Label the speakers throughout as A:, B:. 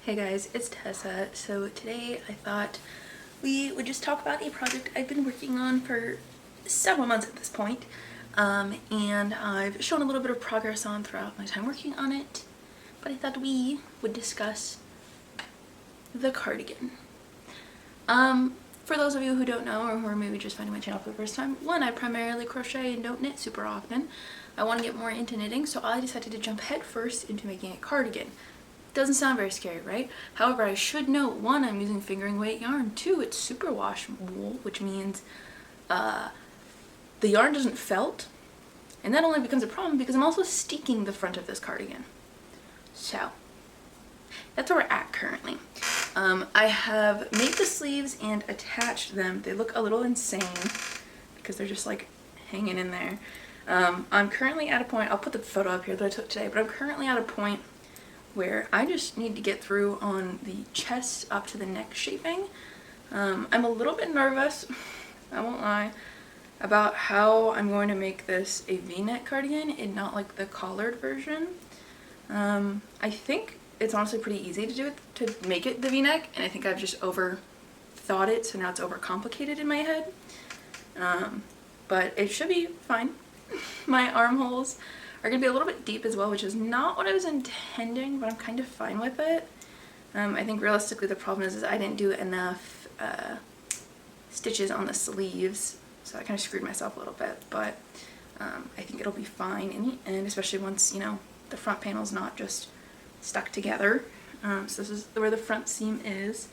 A: Hey guys, it's Tessa. So today I thought we would just talk about a project I've been working on for several months at this point. And I've shown a little bit of progress on throughout my time working on it, but I thought we would discuss the cardigan. For those of you who don't know or who are maybe just finding my channel for the first time, one, I primarily crochet and don't knit super often. I want to get more into knitting, so I decided to jump headfirst into making a cardigan. Doesn't sound very scary, right? However, I should note, one, I'm using fingering weight yarn. Two, it's superwash wool, which means the yarn doesn't felt. And that only becomes a problem because I'm also steeking the front of this cardigan. So, that's where we're at currently. I have made the sleeves and attached them. They look a little insane because they're just like hanging in there. I'm currently at a point, I'll put the photo up here that I took today, but I'm currently at a point where I just need to get through on the chest up to the neck shaping. I'm a little bit nervous, I won't lie, about how I'm going to make this a V-neck cardigan and not like the collared version. I think it's honestly pretty easy to do it, to make it the V-neck, and I think I've just overthought it, so now it's overcomplicated in my head. But it should be fine. My armholes are going to be a little bit deep as well, which is not what I was intending, but I'm kind of fine with it. I think realistically the problem is I didn't do enough stitches on the sleeves, so I kind of screwed myself a little bit, but I think it'll be fine in the end, especially once, you know, the front panel's not just stuck together. So this is where the front seam is.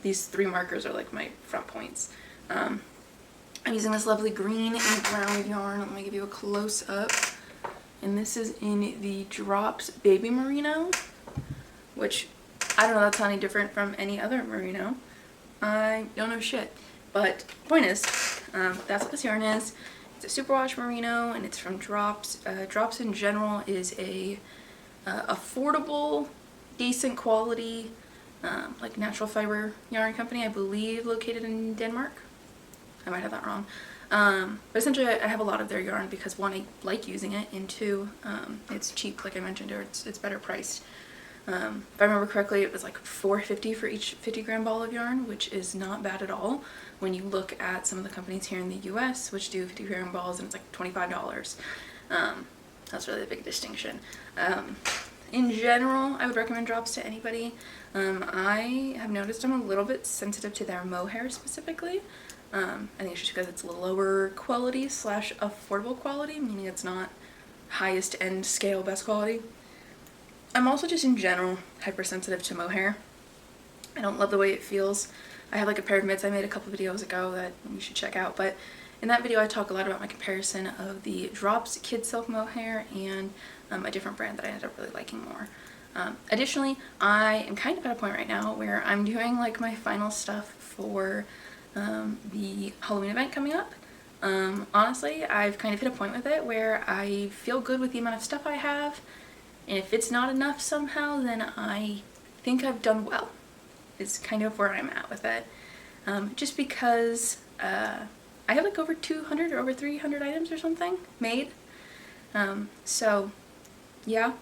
A: These three markers are like my front points. I'm using this lovely green and brown yarn. Let me give you a close-up. And this is in the Drops Baby Merino, which I don't know if that's any different from any other merino. I don't know shit. But point is, that's what this yarn is. It's a superwash merino and it's from Drops. Drops in general is a affordable, decent quality, like natural fiber yarn company, I believe located in Denmark. I might have that wrong. But essentially I have a lot of their yarn because one, I like using it, and two, it's cheap, like I mentioned, or it's better priced. If I remember correctly, it was like $4.50 for each 50-gram ball of yarn, which is not bad at all when you look at some of the companies here in the US which do 50-gram balls and it's like $25. That's really the big distinction. In general, I would recommend Drops to anybody. I have noticed I'm a little bit sensitive to their mohair specifically. I think it's just because it's lower quality / affordable quality, meaning it's not highest end scale best quality. I'm also just in general hypersensitive to mohair. I don't love the way it feels. I have like a pair of mitts I made a couple videos ago that you should check out, but in that video I talk a lot about my comparison of the Drops Kid Silk mohair and a different brand that I ended up really liking more. Additionally, I am kind of at a point right now where I'm doing like my final stuff for the Halloween event coming up. Honestly, I've kind of hit a point with it where I feel good with the amount of stuff I have, and if it's not enough somehow, then I think I've done well, is kind of where I'm at with it. Just because I have like over 200 or over 300 items or something made. So yeah,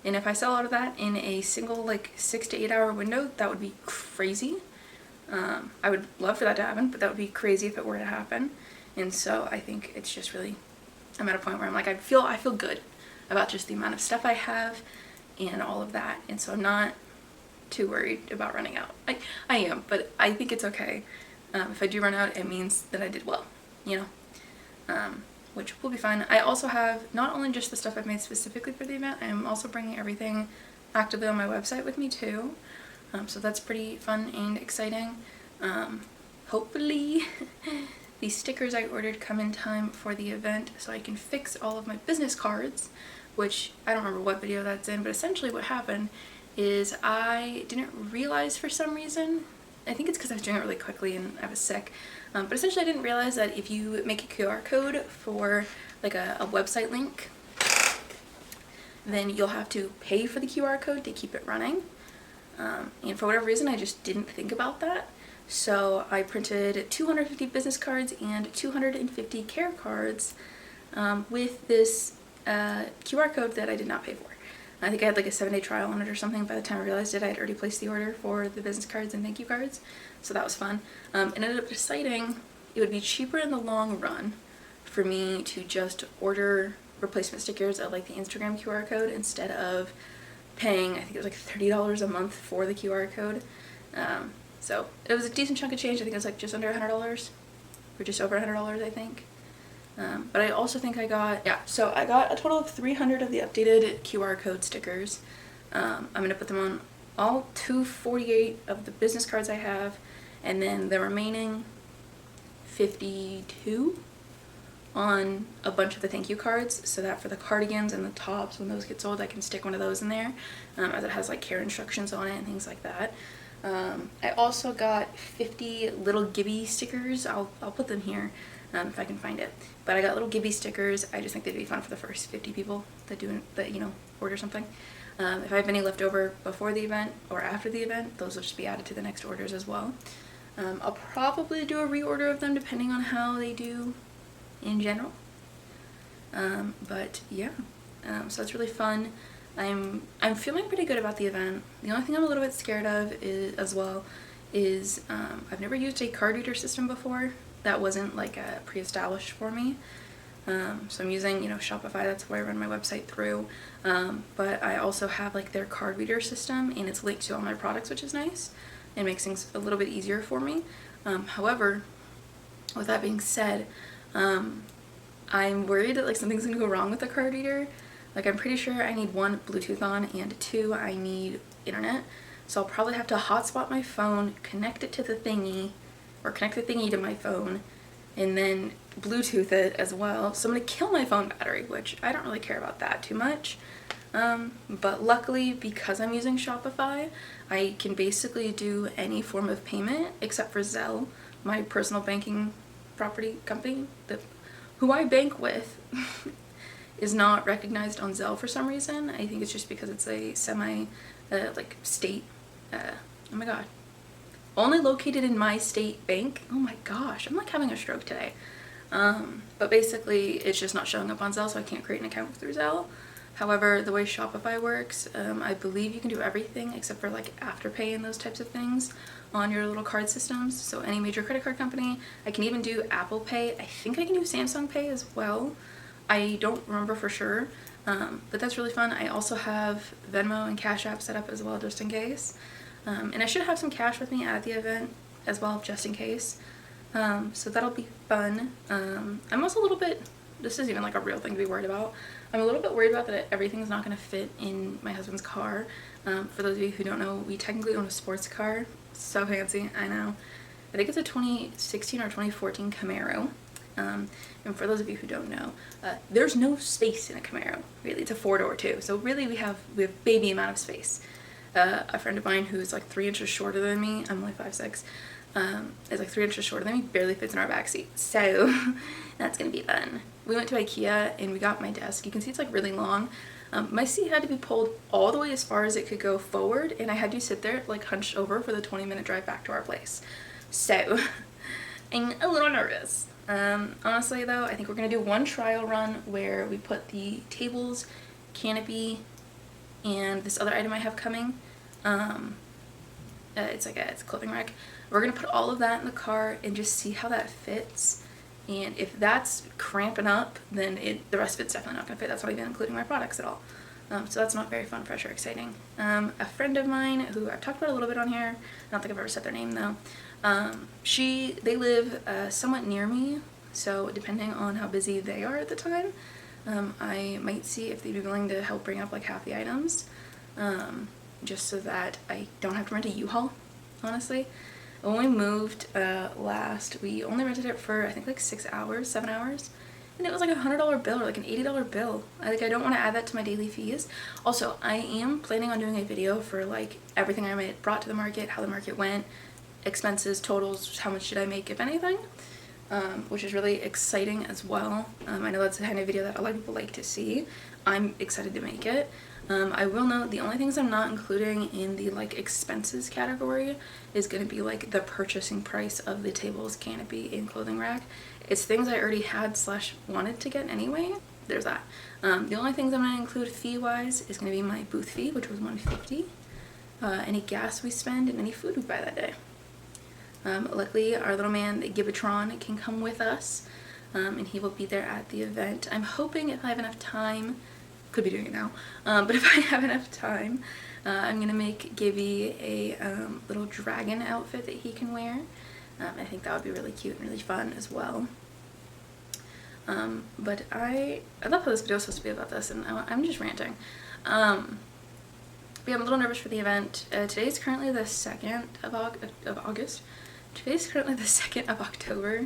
A: and if I sell out of that in a single like 6 to 8 hour window, that would be crazy. I would love for that to happen, but that would be crazy if it were to happen. And so I think it's just really, I'm at a point where I'm like, I feel good about just the amount of stuff I have and all of that. And so I'm not too worried about running out. I am, but I think it's okay. If I do run out, it means that I did well, you know, which will be fine. I also have not only just the stuff I've made specifically for the event, I'm also bringing everything actively on my website with me too. So that's pretty fun and exciting. Hopefully the stickers I ordered come in time for the event so I can fix all of my business cards, which I don't remember what video that's in, but essentially what happened is I didn't realize for some reason, I think it's because I was doing it really quickly and I was sick, but essentially I didn't realize that if you make a QR code for like a website link, then you'll have to pay for the QR code to keep it running. And for whatever reason I just didn't think about that, so I printed 250 business cards and 250 care cards with this QR code that I did not pay for. I think I had like a 7-day trial on it or something. By the time I realized it, I had already placed the order for the business cards and thank you cards. So that was fun. And ended up deciding it would be cheaper in the long run for me to just order replacement stickers at like the Instagram QR code instead of paying, I think it was like $30 a month for the QR code. So it was a decent chunk of change. I think it was like just under $100 or just over $100, I think. But I also think I got a total of 300 of the updated QR code stickers. I'm going to put them on all 248 of the business cards I have, and then the remaining 52 on a bunch of the thank you cards, so that for the cardigans and the tops, when those get sold, I can stick one of those in there, as it has like care instructions on it and things like that. I also got 50 little Gibby stickers. I'll put them here if I can find it. But I got little Gibby stickers. I just think they'd be fun for the first 50 people that order something. If I have any left over before the event or after the event, those will just be added to the next orders as well. I'll probably do a reorder of them depending on how they do in general. But yeah, so that's really fun. I'm feeling pretty good about the event. The only thing I'm a little bit scared of is I've never used a card reader system before. That wasn't like pre-established for me. So I'm using, Shopify. That's what I run my website through. But I also have like their card reader system, and it's linked to all my products, which is nice. It makes things a little bit easier for me. However, with that being said, I'm worried that like something's gonna go wrong with the card reader. Like I'm pretty sure I need 1, Bluetooth on, and 2, I need internet. So I'll probably have to hotspot my phone, connect it to the thingy, or connect the thingy to my phone, and then Bluetooth it as well. So I'm gonna kill my phone battery, which I don't really care about that too much. But luckily, because I'm using Shopify, I can basically do any form of payment except for Zelle, my personal banking property company, who I bank with, is not recognized on Zelle for some reason. I think it's just because it's a state, oh my god, only located in my state bank. Oh my gosh, I'm like having a stroke today. But basically it's just not showing up on Zelle, so I can't create an account through Zelle. However, the way Shopify works, I believe you can do everything except for like Afterpay and those types of things on your little card systems. So any major credit card company, I can even do Apple Pay. I think I can do Samsung Pay as well. I don't remember for sure, but that's really fun. I also have Venmo and Cash App set up as well, just in case. And I should have some cash with me at the event as well, just in case. So that'll be fun. I'm also a little bit, this is even like a real thing to be worried about. I'm a little bit worried about that everything's not going to fit in my husband's car. For those of you who don't know, we technically own a sports car. So fancy, I know. I think it's a 2016 or 2014 Camaro. And for those of you who don't know, there's no space in a Camaro, really. It's a 4-door too. So really we have baby amount of space. A friend of mine who's like 3 inches shorter than me, I'm only 5'6", is like 3 inches shorter than me, barely fits in our backseat. So that's gonna be fun. We went to IKEA and we got my desk. You can see it's like really long. My seat had to be pulled all the way as far as it could go forward, and I had to sit there like hunched over for the 20-minute drive back to our place. So I'm a little nervous. Honestly though, I think we're gonna do one trial run where we put the tables, canopy, and this other item I have coming. It's a clothing rack. We're gonna put all of that in the car and just see how that fits. And if that's cramping up, then the rest of it's definitely not gonna fit. That's not even including my products at all. So that's not very fun, fresh, or exciting. A friend of mine who I've talked about a little bit on here, I don't think I've ever said their name though. They live somewhat near me, so depending on how busy they are at the time, I might see if they'd be willing to help bring up like half the items, just so that I don't have to rent a U-Haul, honestly. When we moved last, we only rented it for I think like 7 hours, and it was like $100 bill or like an $80 bill. I don't want to add that to my daily fees. Also, I am planning on doing a video for like everything I brought to the market, how the market went, expenses, totals, how much did I make, if anything, which is really exciting as well. I know that's the kind of video that a lot of people like to see. I'm excited to make it. I will note the only things I'm not including in the like expenses category is going to be like the purchasing price of the tables, canopy, and clothing rack. It's things I already had / wanted to get anyway. there's that. The only things I'm going to include fee-wise is going to be my booth fee, which was $150, any gas we spend, and any food we buy that day. Luckily, our little man, Gibatron, can come with us, and he will be there at the event. I'm hoping if I have enough time, could be doing it now, but if I have enough time, I'm going to make Gibby a little dragon outfit that he can wear. I think that would be really cute and really fun as well. But I love how this video is supposed to be about this, and I'm just ranting. But yeah, I'm a little nervous for the event. Today is currently the 2nd of August. Today's currently the 2nd of October.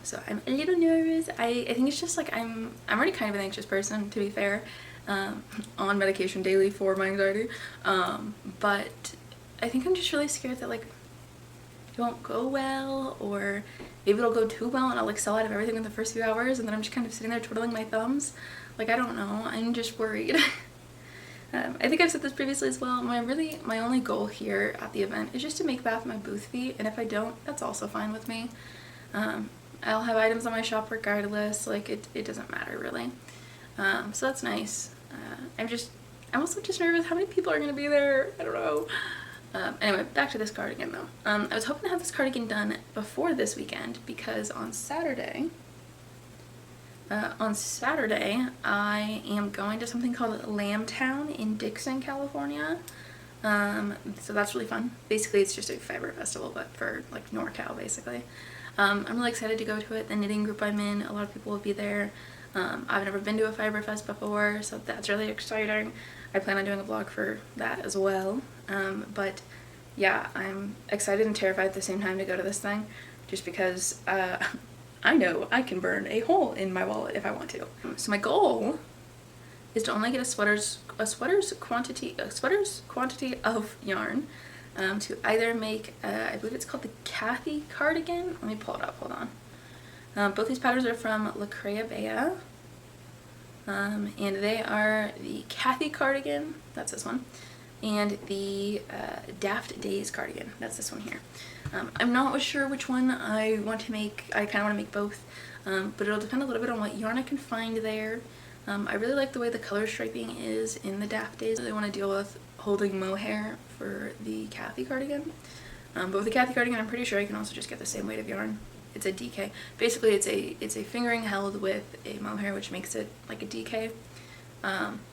A: So I'm a little nervous. I think it's just like I'm already kind of an anxious person, to be fair, on medication daily for my anxiety. But I think I'm just really scared that like it won't go well, or maybe it'll go too well and I'll like sell out of everything in the first few hours, and then I'm just kind of sitting there twiddling my thumbs. Like, I don't know. I'm just worried. I think I've said this previously as well. My only goal here at the event is just to make Bath my booth fee, and if I don't, that's also fine with me. I'll have items on my shop regardless. Like, it doesn't matter really. So that's nice. I'm also just nervous how many people are gonna be there. I don't know. Anyway, back to this cardigan though. I was hoping to have this cardigan done before this weekend, because on Saturday I am going to something called Lambtown in Dixon, California. So that's really fun. Basically, it's just a fiber festival, but for like NorCal, basically. I'm really excited to go to it. The knitting group I'm in, a lot of people will be there. I've never been to a fiber fest before, so that's really exciting. I plan on doing a vlog for that as well. But yeah, I'm excited and terrified at the same time to go to this thing, just because I know I can burn a hole in my wallet if I want to. So my goal is to only get a sweater's quantity of yarn to either make I believe it's called the Kathy cardigan. Let me pull it up. Hold on. Both these patterns are from La Brea. And they are the Kathy cardigan, that's this one, and the Daft Days cardigan, that's this one here. I'm not sure which one I want to make. I kind of want to make both, but it'll depend a little bit on what yarn I can find there. I really like the way the color striping is in the Daft Days. I really want to deal with holding mohair for the Kathy cardigan. But with the Kathy cardigan, I'm pretty sure I can also just get the same weight of yarn. It's a DK. Basically, it's a fingering held with a mohair, which makes it like a DK.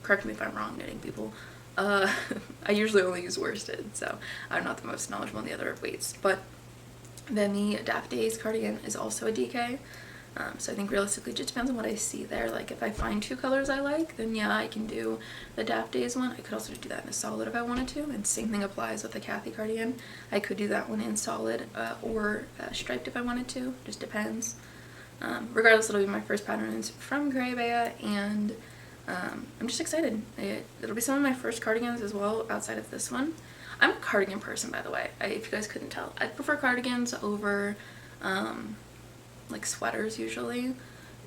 A: Correct me if I'm wrong, knitting people. I usually only use worsted, so I'm not the most knowledgeable on the other weights. But then the Daft Days cardigan is also a DK. So I think realistically it just depends on what I see there. Like, if I find two colors I like, then yeah, I can do the Daft Days one. I could also do that in a solid if I wanted to, and same thing applies with the Kathy cardigan. I could do that one in solid or striped if I wanted to, just depends. Regardless, it'll be my first pattern. It's from Gray Bea, and I'm just excited. It'll be some of my first cardigans as well outside of this one. I'm a cardigan person, by the way, if you guys couldn't tell. I prefer cardigans over like sweaters usually.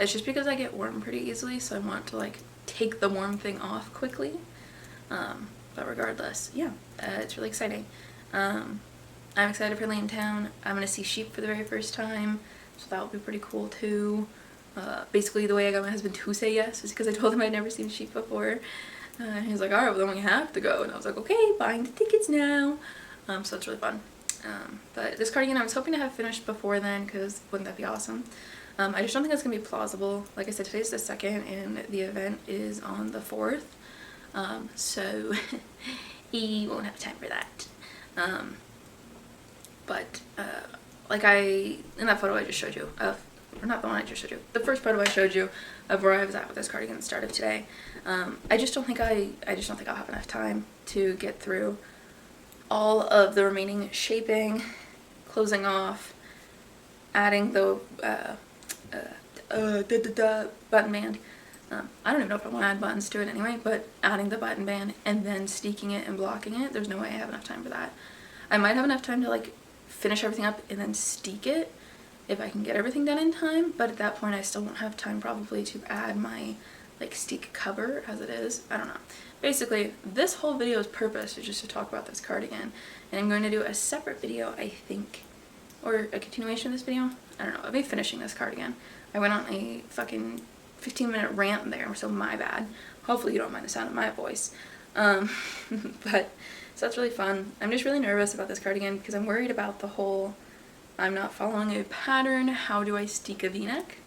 A: It's just because I get warm pretty easily, so I want to like take the warm thing off quickly. But regardless, yeah, it's really exciting. I'm excited for Lambtown. I'm gonna see sheep for the very first time, so that will be pretty cool too. Basically the way I got my husband to say yes is because I told him I'd never seen sheep before. He was like, alright, well then we have to go, and I was like, okay, buying the tickets now. So it's really fun. But this cardigan I was hoping to have finished before then, because wouldn't that be awesome? I just don't think it's going to be plausible. Like I said, today's the 2nd and the event is on the 4th. So he won't have time for that. But like in that photo I just showed you of, or not the one I just showed you, the first photo I showed you of where I was at with this cardigan at the start of today. I just don't think I'll have enough time to get through all of the remaining shaping, closing off, adding the button band. I don't even know if I want to add buttons to it anyway, but adding the button band and then steeking it and blocking it, there's no way I have enough time for that. I might have enough time to like finish everything up and then steek it if I can get everything done in time, but at that point I still won't have time probably to add my like steek cover as it is. I don't know. Basically, this whole video's purpose is just to talk about this cardigan, and I'm going to do a separate video, I think, or a continuation of this video. I don't know. I'll be finishing this cardigan. I went on a fucking 15-minute rant there, so my bad. Hopefully you don't mind the sound of my voice. But so that's really fun. I'm just really nervous about this cardigan because I'm worried about the whole I'm not following a pattern, how do I steek a v-neck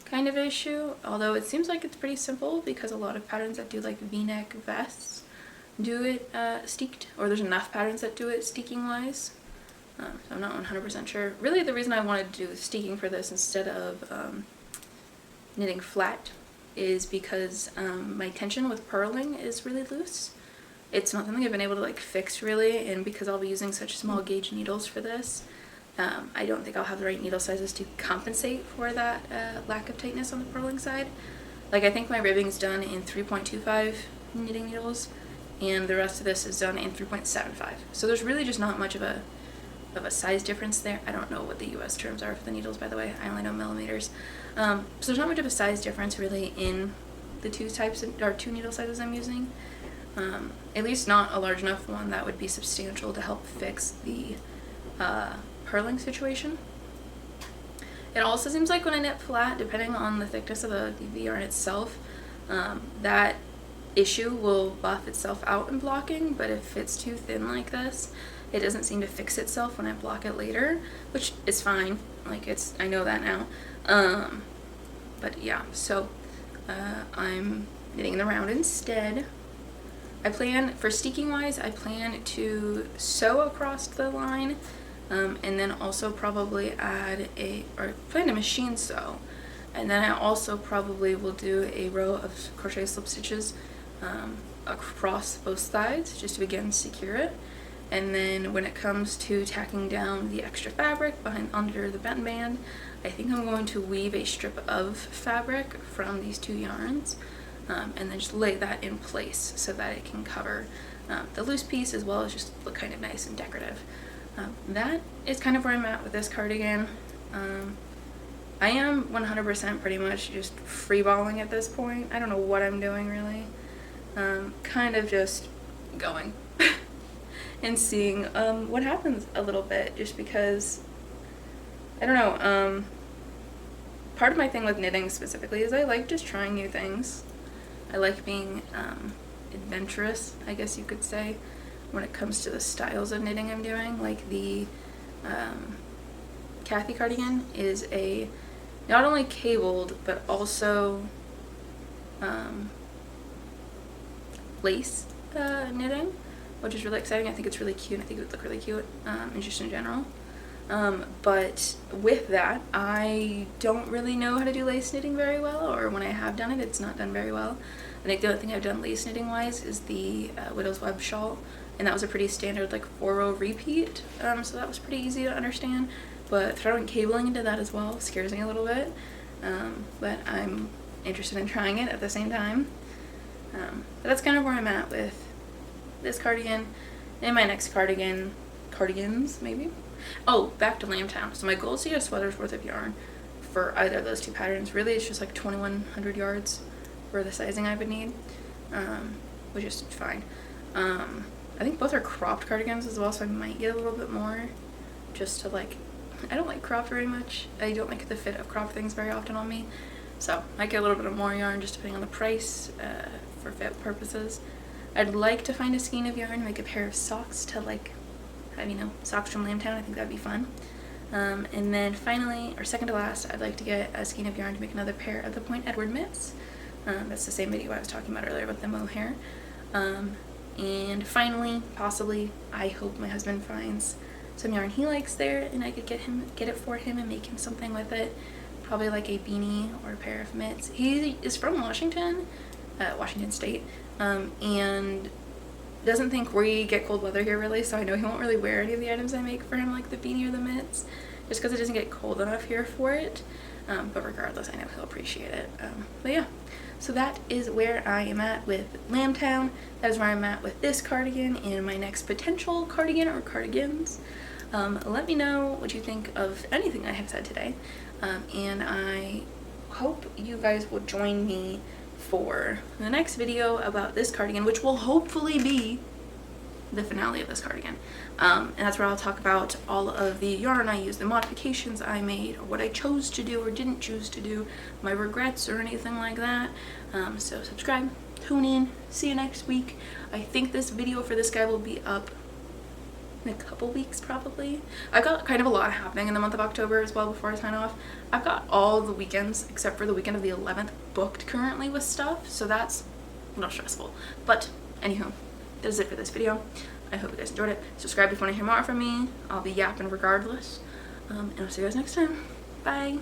A: kind of issue. Although it seems like it's pretty simple because a lot of patterns that do like v-neck vests do it steeked, or there's enough patterns that do it steeking wise. So I'm not 100% sure. Really the reason I wanted to do steeking for this instead of knitting flat is because my tension with purling is really loose. It's not something I've been able to like fix really, and because I'll be using such small gauge needles for this, I don't think I'll have the right needle sizes to compensate for that lack of tightness on the purling side. Like I think my ribbing's done in 3.25 knitting needles, and the rest of this is done in 3.75. So there's really just not much of a size difference there. I don't know what the US terms are for the needles, by the way. I only know millimeters. So there's not much of a size difference really in the two needle sizes I'm using. At least not a large enough one that would be substantial to help fix the purling situation. It also seems like when I knit flat, depending on the thickness of the yarn itself, that issue will buff itself out in blocking, but if it's too thin like this, it doesn't seem to fix itself when I block it later, which is fine. Like I know that now. But yeah, so I'm knitting the round instead. I plan, for steeking wise, I plan to sew across the line, and then also probably plan to machine sew. And then I also probably will do a row of crochet slip stitches across both sides just to begin secure it. And then when it comes to tacking down the extra fabric under the bend band, I think I'm going to weave a strip of fabric from these two yarns, and then just lay that in place so that it can cover the loose piece as well as just look kind of nice and decorative. That is kind of where I'm at with this cardigan. I am 100% pretty much just freeballing at this point. I don't know what I'm doing really. Kind of just going and seeing what happens a little bit, just because I don't know, part of my thing with knitting specifically is I like just trying new things. I like being adventurous, I guess you could say, when it comes to the styles of knitting I'm doing. Like the Kathy cardigan is a not only cabled but also lace knitting, which is really exciting. I think it's really cute. I think it would look really cute, and just in general. But with that, I don't really know how to do lace knitting very well, or when I have done it, it's not done very well. I think the only thing I've done lace knitting wise is the Widow's Web shawl, and that was a pretty standard like 4-row repeat, so that was pretty easy to understand. But throwing cabling into that as well scares me a little bit, but I'm interested in trying it at the same time. But that's kind of where I'm at with this cardigan and my next cardigans maybe. Oh, back to Lambtown. So my goal is to get a sweater's worth of yarn for either of those two patterns. Really, it's just like 2,100 yards for the sizing I would need, which is fine. I think both are cropped cardigans as well, so I might get a little bit more just to like, I don't like cropped very much. I don't like the fit of cropped things very often on me. So I might get a little bit of more yarn just depending on the price for fit purposes. I'd like to find a skein of yarn and make a pair of socks to like have, you know, socks from Lambtown. I think that'd be fun. And then finally, or second to last, I'd like to get a skein of yarn to make another pair of the Point Edward mitts. That's the same video I was talking about earlier with the mohair. And finally, possibly, I hope my husband finds some yarn he likes there and I could get it for him and make him something with it. Probably like a beanie or a pair of mitts. He is from Washington State, and doesn't think we get cold weather here really, so I know he won't really wear any of the items I make for him, like the beanie or the mitts, just because it doesn't get cold enough here for it. But regardless, I know he'll appreciate it. But yeah, so that is where I am at with Lambtown. That is where I'm at with this cardigan and my next potential cardigan or cardigans. Let me know what you think of anything I have said today. And I hope you guys will join me for the next video about this cardigan, which will hopefully be the finale of this cardigan. And that's where I'll talk about all of the yarn I used, the modifications I made, or what I chose to do or didn't choose to do, my regrets or anything like that. So subscribe, tune in, see you next week. I think this video for this guy will be up in a couple weeks probably. I've got kind of a lot happening in the month of October as well before I sign off. I've got all the weekends except for the weekend of the 11th booked currently with stuff, so that's a little stressful. But anywho, that is it for this video. I hope you guys enjoyed it. Subscribe if you want to hear more from me. I'll be yapping regardless. And I'll see you guys next time. Bye.